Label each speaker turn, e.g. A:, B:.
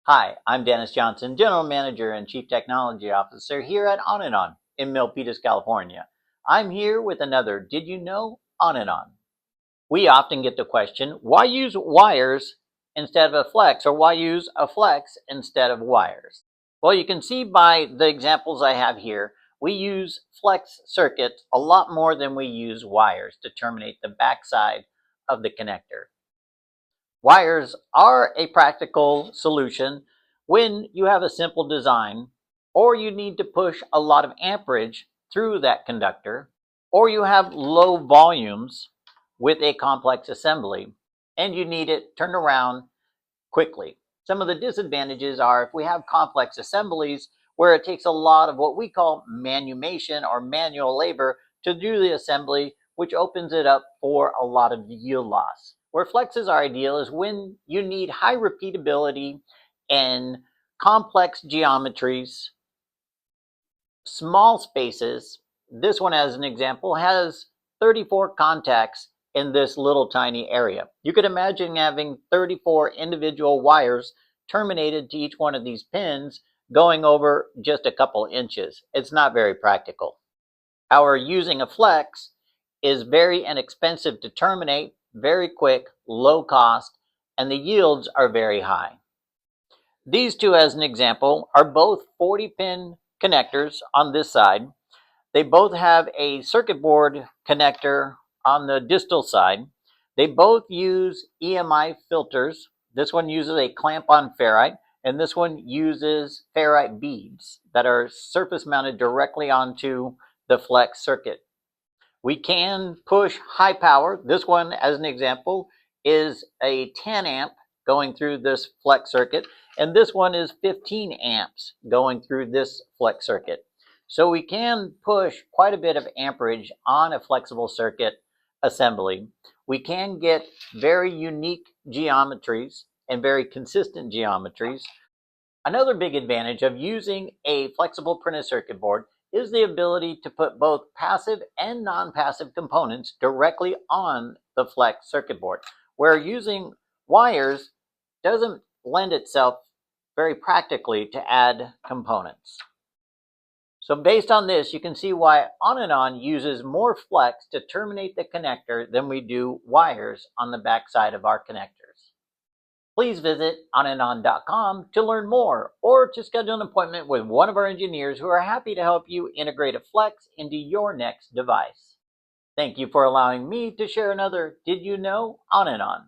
A: Hi, I'm Dennis Johnson, General Manager and Chief Technology Officer here at Onanon in Milpitas, California. I'm here with another Did You Know Onanon. We often get the question, why use wires instead of a flex, or why use a flex instead of wires? Well, you can see by the examples I have here, we use flex circuits a lot more than we use wires to terminate the backside of the connector. Wires are a practical solution when you have a simple design, or you need to push a lot of amperage through that conductor, or you have low volumes with a complex assembly and you need it turned around quickly. Some of the disadvantages are if we have complex assemblies where it takes a lot of what we call manumation or manual labor to do the assembly, which opens it up for a lot of yield loss. Where flexes are ideal is when you need high repeatability and complex geometries, small spaces. This one, as an example, has 34 contacts in this little tiny area. You could imagine having 34 individual wires terminated to each one of these pins going over just a couple inches. It's not very practical. However, using a flex is very inexpensive to terminate, very quick, low cost, and the yields are very high. These two, as an example, are both 40-pin connectors on this side. They both have a circuit board connector on the distal side. They both use EMI filters. This one uses a clamp-on ferrite, and this one uses ferrite beads that are surface mounted directly onto the flex circuit. We can push high power. This one, as an example, is a 10 amp going through this flex circuit, and this one is 15 amps going through this flex circuit. So we can push quite a bit of amperage on a flexible circuit assembly. We can get very unique geometries and very consistent geometries. Another big advantage of using a flexible printed circuit board is the ability to put both passive and non-passive components directly on the flex circuit board, where using wires doesn't lend itself very practically to add components. So based on this, you can see why Onanon uses more flex to terminate the connector than we do wires on the backside of our connectors. Please visit onanon.com to learn more or to schedule an appointment with one of our engineers who are happy to help you integrate a flex into your next device. Thank you for allowing me to share another Did You Know Onanon.